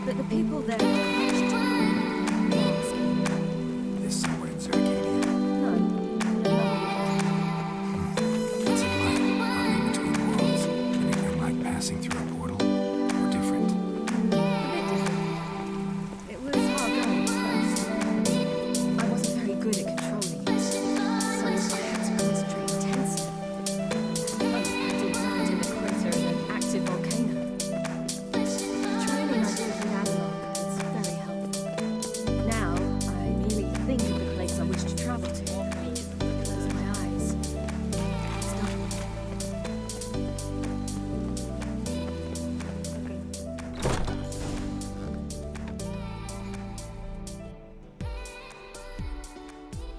But the people there are crushed. This somewhere in Zercadia. No. What's it like, walking between worlds? Anything like passing through a portal? Or different? A bit different. It was hard going at first. I wasn't very good at controlling it, so I had to concentrate intensely. Most did land in the crater of an active volcano. The training I did with Avallac'h was very helpful. Now, I merely think of the place I wish to travel to. Close my eyes. Stop.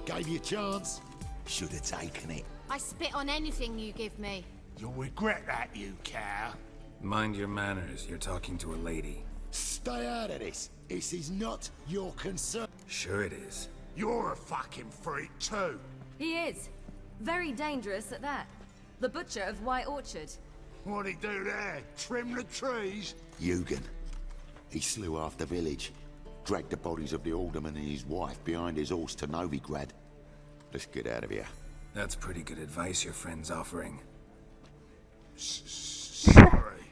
Gave you a chance. Should have taken it. I spit on anything you give me. You'll regret that, you cow. Mind your manners, you're talking to a lady. Stay out of this. This is not your concern. Sure it is. You're a fucking freak too. He is. Very dangerous at that. The butcher of White Orchard. What'd he do there? Trim the trees? Eugen. He slew half the village. Dragged the bodies of the alderman and his wife behind his horse to Novigrad. Let's get out of here. That's pretty good advice your friend's offering. Sorry.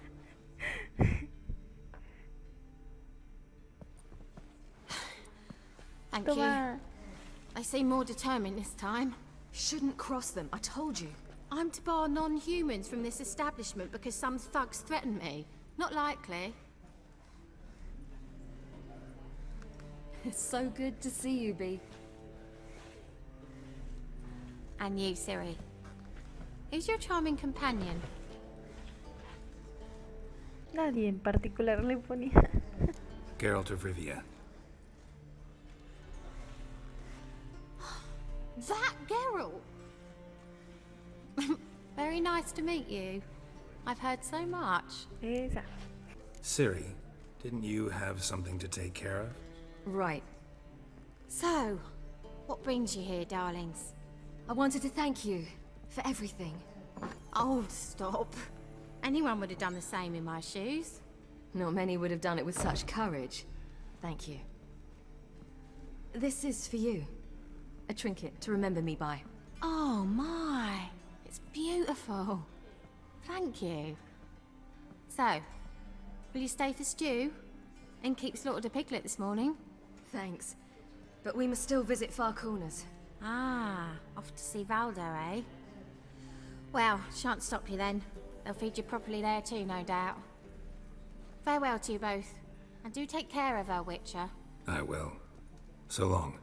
Thank you. They seem more determined this time. Shouldn't cross them, I told you. I'm to bar non-humans from this establishment because some thugs threaten me. Not likely. It's so good to see you, Bee. And you, Ciri. Who's your charming companion? Nadie en particular le ponía. Geralt of Rivia. That Geralt! Very nice to meet you. I've heard so much. Esa. Ciri, didn't you have something to take care of? Right. So, what brings you here, darlings? I wanted to thank you for everything. Oh, stop. Anyone would have done the same in my shoes. Not many would have done it with such courage. Thank you. This is for you. A trinket to remember me by. Oh my, it's beautiful. Thank you. So, will you stay for stew? And keep slaughtered a piglet this morning? Thanks. But we must still visit Far Corners. Ah, off to see Valdo, eh? Well, shan't stop you then. They'll feed you properly there too, no doubt. Farewell to you both. And do take care of her, Witcher. I will. So long.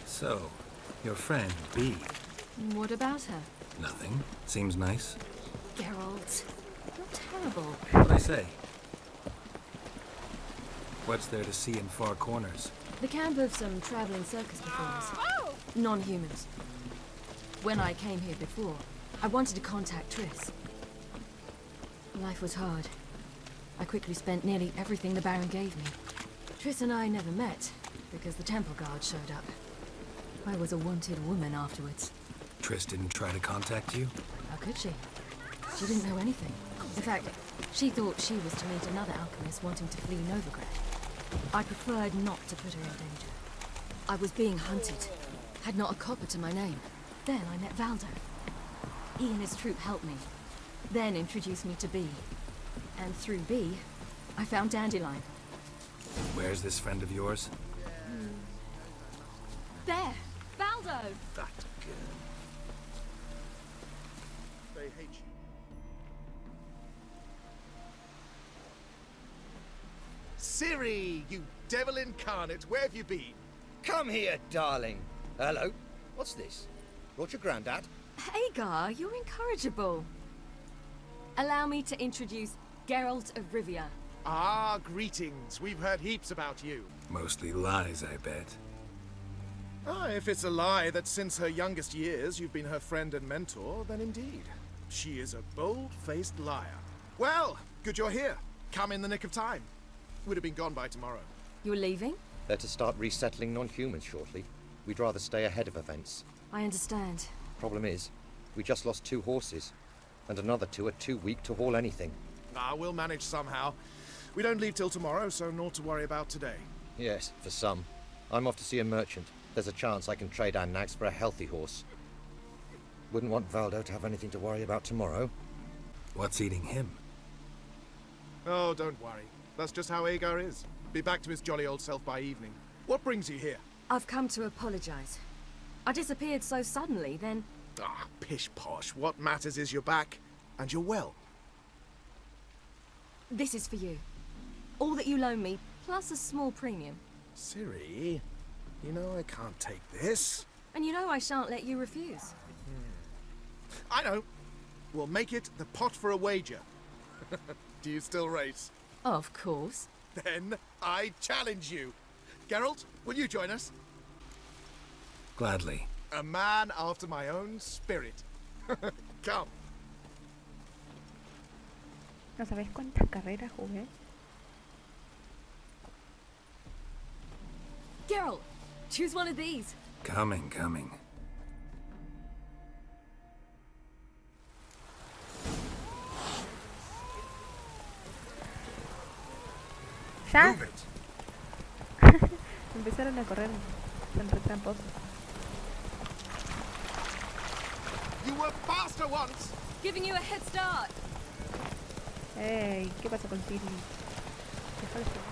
So, your friend, Bee. What about her? Nothing. Seems nice. Geralt, you're terrible. What'd I say? What's there to see in Far Corners? The camp of some traveling circus performers. Non-humans. When I came here before, I wanted to contact Triss. Life was hard. I quickly spent nearly everything the Baron gave me. Triss and I never met, because the temple guard showed up. I was a wanted woman afterwards. Triss didn't try to contact you? How could she? She didn't know anything. In fact, she thought she was to meet another alchemist wanting to flee Novigrad. I preferred not to put her in danger. I was being hunted. Had not a copper to my name. Then I met Valdo. He and his troop helped me. Then introduced me to Bee. And through Bee, I found Dandelion. Where's this friend of yours? There! Valdo! That girl. They hate you. Ciri, you devil incarnate, where have you been? Come here, darling. Hello. What's this? Brought your granddad? Hagar, you're incorrigible. Allow me to introduce Geralt of Rivia. Ah, greetings. We've heard heaps about you. Mostly lies, I bet. Ah, if it's a lie that since her youngest years you've been her friend and mentor, then indeed. She is a bold-faced liar. Well, good you're here. Come in the nick of time. Would have been gone by tomorrow. You're leaving? They're to start resettling non-humans shortly. We'd rather stay ahead of events. I understand. Problem is, We just lost 2 horses, and another 2 are too weak to haul anything. Ah, we'll manage somehow. We don't leave till tomorrow, so naught to worry about today. Yes, for some. I'm off to see a merchant. There's a chance I can trade our nags for a healthy horse. Wouldn't want Valdo to have anything to worry about tomorrow. What's eating him? Oh, don't worry. That's just how Agar is. Be back to his jolly old self by evening. What brings you here? I've come to apologize. I disappeared so suddenly, then... Ah, pish posh. What matters is you're back, and you're well. This is for you. All that you loan me, plus a small premium. Ciri, you know I can't take this. And you know I shan't let you refuse. I know. We'll make it the pot for a wager. Do you still race? Of course. Then I challenge you. Geralt, will you join us? Gladly. A man after my own spirit. Come. ¿No sabes cuántas carreras jugué? Geralt, choose one of these. Coming. ¡Ya! Move it. Empezaron a correr. Son re tramposos. You were faster once. Giving you a head start. ¡Ey! ¿Qué pasa con Ciri? Dejá de ser.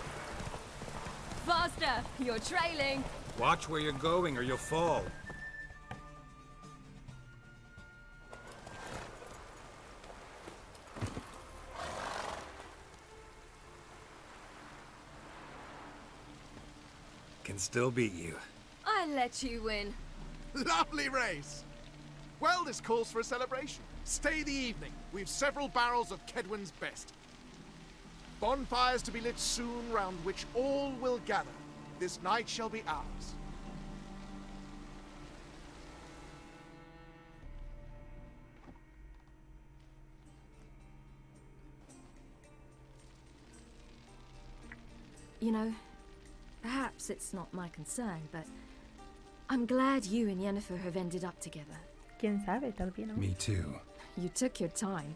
Faster, you're trailing. Watch where you're going or you'll fall. Can still beat you. I let you win. Lovely race. Well, this calls for a celebration. Stay the evening. We've several barrels of Kedwin's best. Bonfires to be lit soon, round which all will gather. This night shall be ours. You know, perhaps it's not my concern, but I'm glad you and Yennefer have ended up together. ¿Quién sabe? Tal vez no. Me too. You took your time.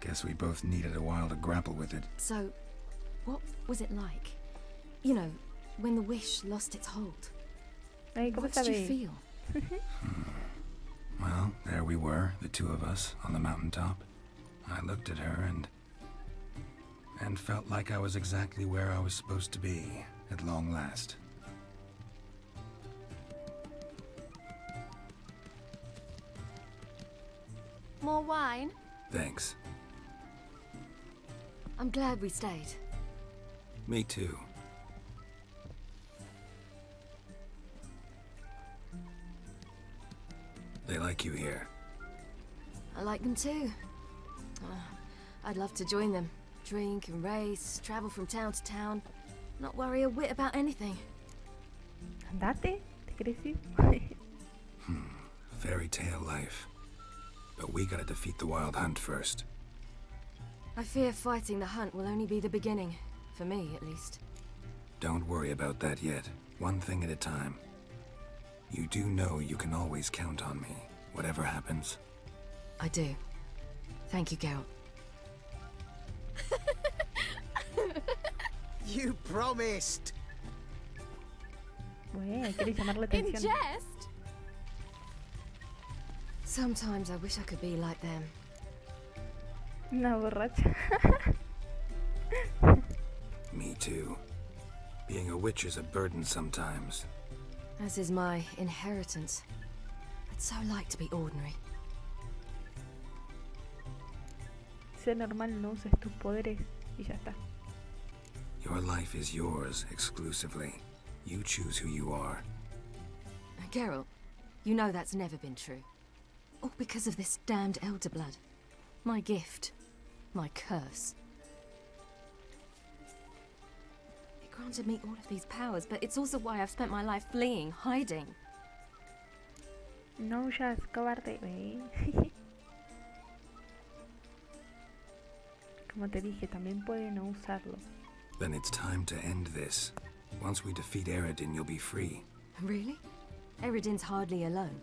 Guess we both needed a while to grapple with it. So, what was it like? You know, when the wish lost its hold. Ay, ¿cómo What did you sabe? feel? Well, there we were, the 2 of us, on the mountaintop. I looked at her and felt like I was exactly where I was supposed to be, at long last. More wine? Thanks. I'm glad we stayed. Me too. They like you here. I like them too. I'd love to join them. Drink and race, travel from town to town. Not worry a whit about anything. Andate, ¿te querés ir? Fairy tale life. But we gotta defeat the Wild Hunt first. I fear fighting the hunt will only be the beginning. For me, at least. Don't worry about that yet. One thing at a time. You do know you can always count on me, whatever happens. I do. Thank you, Geralt. You promised! Bueno, quiere llamar la In atención. jest? Sometimes I wish I could be like them. Una borracha. Me too. Being a witch is a burden sometimes. As is my inheritance. I'd so like to be ordinary. Sé normal, no uses tus poderes y ya está. Your life is yours exclusively. You choose who you are. Geralt, you know that's never been true. All because of this damned elder blood. My gift. My curse. It granted me all of these powers, but it's also why I've spent my life fleeing, hiding. No huyas, cobarde. Como te dije, también puede no usarlo. Then it's time to end this. Once we defeat Eredin, you'll be free. Really? Eredin's hardly alone.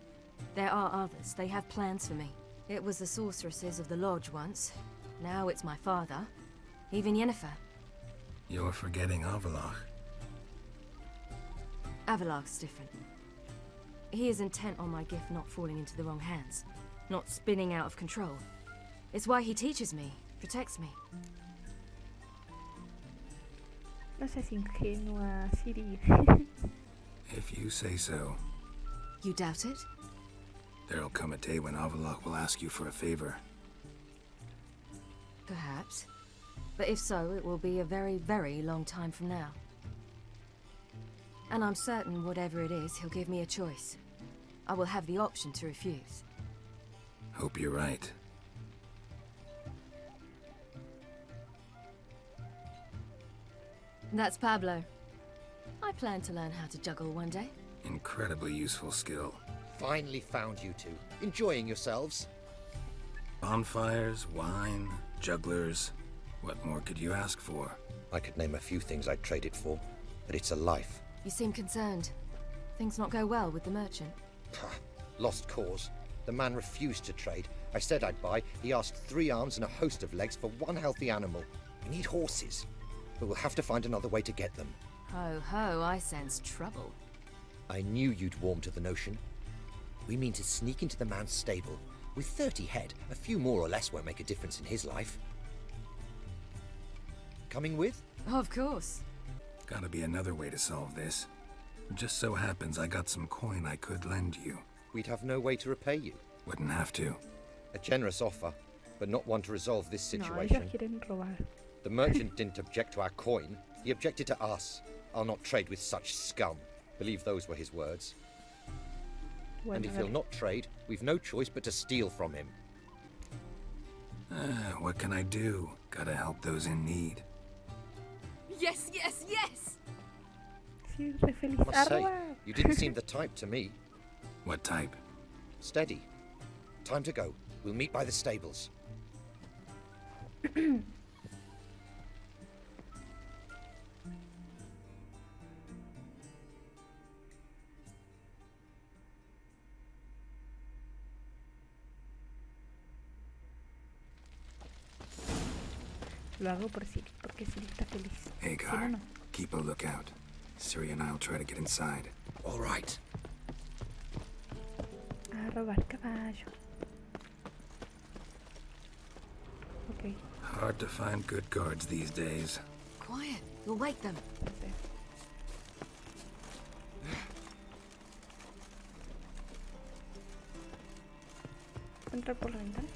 There are others. They have plans for me. It was the sorceresses of the Lodge once. Now it's my father. Even Yennefer. You're forgetting Avallac'h. Avallac'h's different. He is intent on my gift not falling into the wrong hands. Not spinning out of control. It's why he teaches me, protects me. No seas ingenua, Ciri. If you say so. You doubt it? There'll come a day when Avallac'h will ask you for a favor. Perhaps. But if so, it will be a very, very long time from now. And I'm certain whatever it is, he'll give me a choice. I will have the option to refuse. Hope you're right. That's Pablo. I plan to learn how to juggle one day. Incredibly useful skill. Finally found you two. Enjoying yourselves? Bonfires, wine, jugglers. What more could you ask for? I could name a few things I'd trade it for, but it's a life. You seem concerned. Things not go well with the merchant. Lost cause. The man refused to trade. I said I'd buy. He asked 3 arms and a host of legs for 1 healthy animal. We need horses, but we'll have to find another way to get them. Ho ho, I sense trouble. I knew you'd warm to the notion. We mean to sneak into the man's stable. With 30 head, a few more or less won't make a difference in his life. Coming with? Of course. Gotta be another way to solve this. Just so happens I got some coin I could lend you. We'd have no way to repay you. Wouldn't have to. A generous offer, but not one to resolve this No, situation. ellos quieren robar. The merchant didn't object to our coin. He objected to us. I'll not trade with such scum. Believe those were his words. Bueno, And if he'll not trade, we've no choice but to steal from him. What can I do? Gotta help those in need. Yes, yes, yes! Sí, re feliz. Must say, Arroba. you didn't seem the type to me. What type? Steady. Time to go. We'll meet by the stables. Lo hago por Ciri, porque Ciri está feliz. Si no, Agar, no. keep a lookout. Ciri and I'll try to get inside. All right. A robar caballo. Ok, Hard to find good guards these days. Quiet, you'll wake them. perfecto. Entrar por la ventana.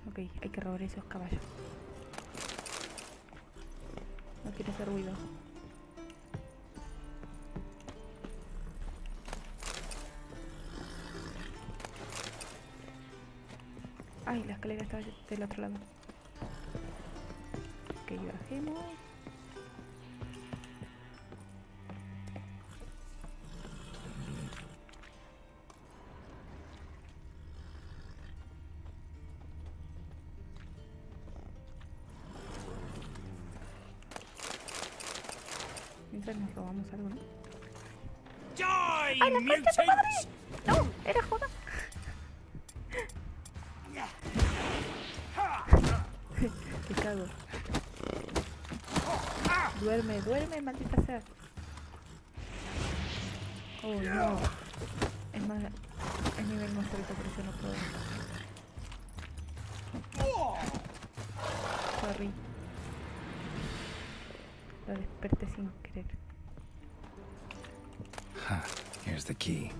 Ok, hay que robar esos caballos. No quiero hacer ruido. Ay, la escalera está del otro lado. Ok, bajemos. Mientras nos robamos algo, ¿no? ¡Ay, la concha de tu madre! ¡No! ¡Era joda! ¡Qué cago! Duerme, duerme, maldita sea. Oh, no. Es más, es nivel más alto, por eso no puedo. Sorry. Lo desperté sin querer. Huh. Here's the key.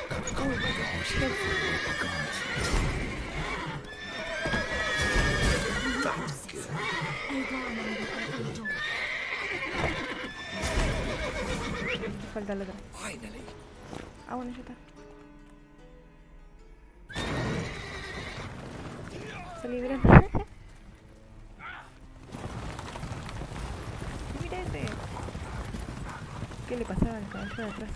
Gotta go with the horse here for the local guards. Falta la otra. Finally. Ah, bueno, ya está. Se libran. Mira ese. ¿Qué le pasaba al caballo de atrás?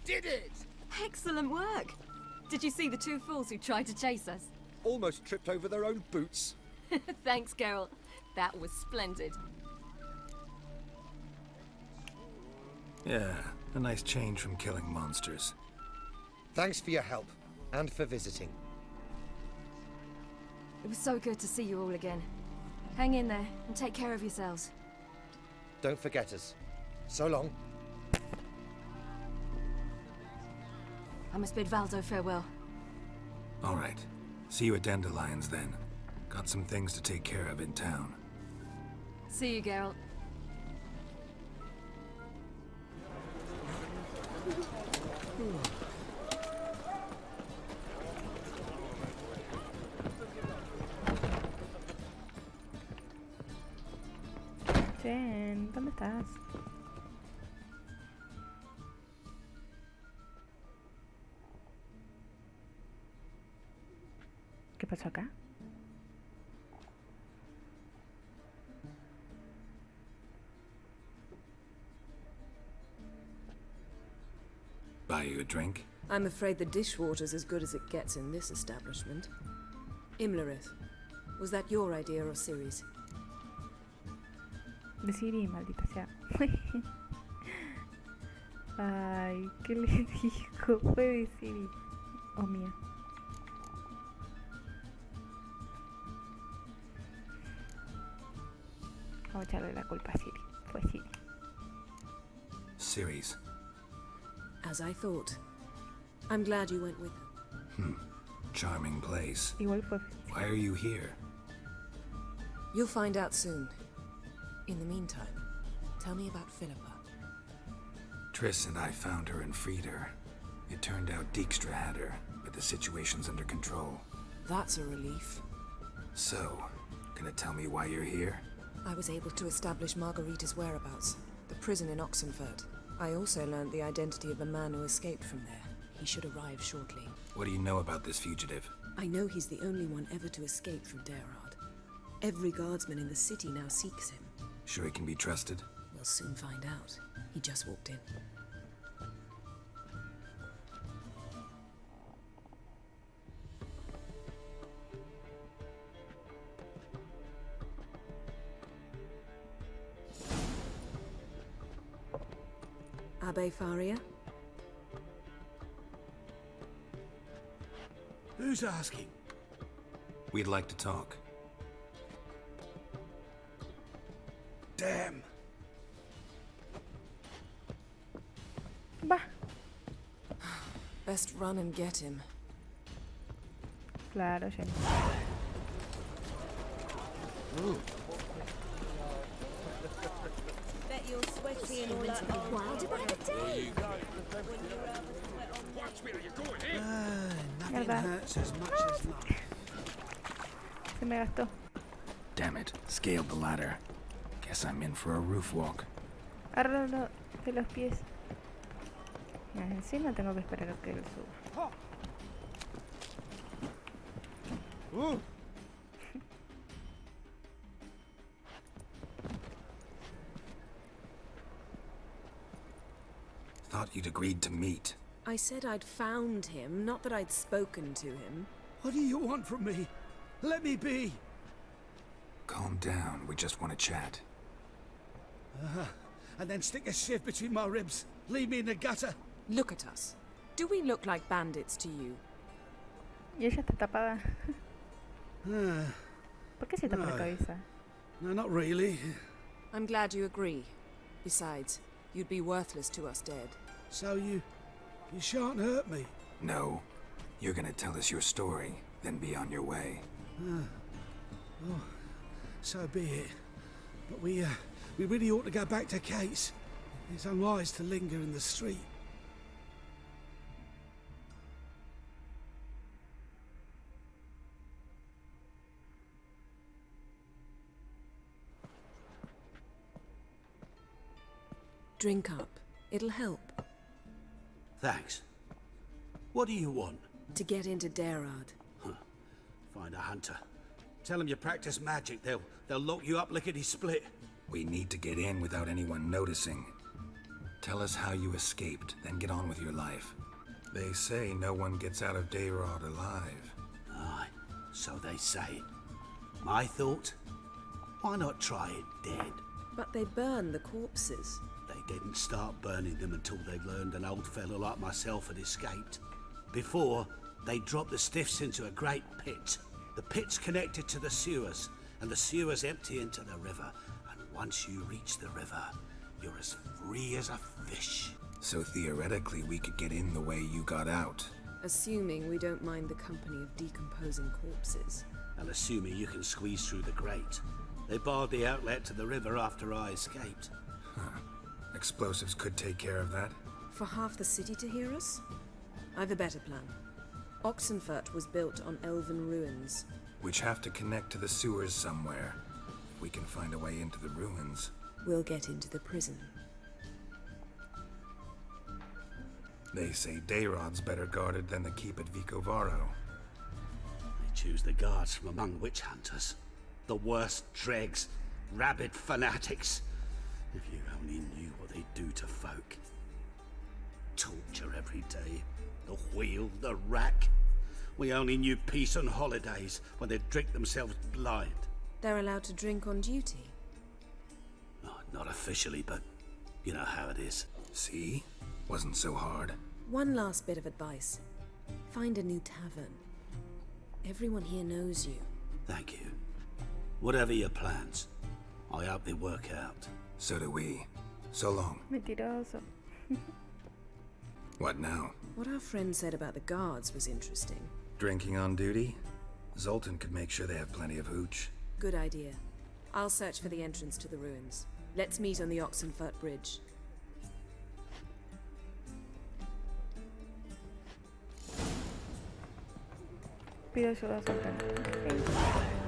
did it! Excellent work. Did you see the two fools who tried to chase us? Almost tripped over their own boots. Thanks, Geralt. That was splendid. Yeah, a nice change from killing monsters. Thanks for your help, and for visiting. It was so good to see you all again. Hang in there and take care of yourselves. Don't forget us. So long. I must bid Valdo farewell. All right. See you at Dandelions then. Got some things to take care of in town. See you, Geralt. Jen, ¿dónde estás? ¿Qué pasó acá? Buy you a drink? I'm afraid the dishwater's as good as it gets in this establishment. Imlerith, was that your idea or Ciri's? De Ciri, maldita sea. Ay, ¿qué le dijo? Fue de Ciri. O mía. Vamos a echarle la culpa a Ciri. Fue Ciri. Ciri's. As I thought. I'm glad you went with her. Charming place. Igual fue. Why are you here? You'll find out soon. In the meantime, tell me about Philippa. Triss and I found her and freed her. It turned out Dijkstra had her, but the situation's under control. That's a relief. So, gonna tell me why you're here? I was able to establish Margarita's whereabouts, the prison in Oxenfurt. I also learned the identity of a man who escaped from there. He should arrive shortly. What do you know about this fugitive? I know he's the only one ever to escape from Derard. Every guardsman in the city now seeks him. Sure he can be trusted? We'll soon find out. He just walked in. Abbe Faria? Who's asking? We'd like to talk. Damn. Va. Best run and get him. Claro, Jen. Bet you're sweaty and all that. Wild about a day. Nothing Mierda. hurts as much as love. Se me gastó. Damn it. Scaled the ladder. Guess I'm in for a roof walk. Agárralo de los pies. Encima tengo que esperar a que él suba. Thought you'd agreed to meet. I said I'd found him, not that I'd spoken to him. What do you want from me? Let me be. Calm down. We just want to chat. And then stick a sieve between my ribs. Leave me in the gutter. Look at us. Do we look like bandits to you? Y ella está tapada. ¿Por qué se tapa la cabeza? No, not really. I'm glad you agree. Besides, you'd be worthless to us dead. So you shan't hurt me. No. You're gonna tell us your story, then be on your way. Oh, so be it. But we really ought to go back to Kate's. It's unwise to linger in the street. Drink up. It'll help. Thanks. What do you want? To get into Derard. Find a hunter. Tell them you practice magic. They'll lock you up lickety-split. We need to get in without anyone noticing. Tell us how you escaped, then get on with your life. They say no one gets out of Dayrod alive. Aye, so they say. My thought? Why not try it dead? But they burn the corpses. They didn't start burning them until they learned an old fellow like myself had escaped. Before, they dropped the stiffs into a great pit. The pit's connected to the sewers, and the sewers empty into the river. And once you reach the river, you're as free as a fish. So theoretically, we could get in the way you got out. Assuming we don't mind the company of decomposing corpses. And assuming you can squeeze through the grate. They barred the outlet to the river after I escaped. Huh. Explosives could take care of that. For half the city to hear us? I've a better plan. Oxenfurt was built on elven ruins. Which have to connect to the sewers somewhere. If we can find a way into the ruins. We'll get into the prison. They say Dayrod's better guarded than the keep at Vicovaro. They choose the guards from among witch hunters. The worst dregs, rabid fanatics. If you only knew what they do to folk. Torture every day. The wheel, the rack. We only knew peace on holidays when they'd drink themselves blind. They're allowed to drink on duty? Oh, not officially, but you know how it is. See? Wasn't so hard. One last bit of advice. Find a new tavern. Everyone here knows you. Thank you. Whatever your plans, I hope they work out. So do we. So long. Mentiroso. What now? What our friend said about the guards was interesting. Drinking on duty? Zoltan could make sure they have plenty of hooch. Good idea. I'll search for the entrance to the ruins. Let's meet on the Oxenfurt Bridge. Pido ayuda a Zoltan. Ok.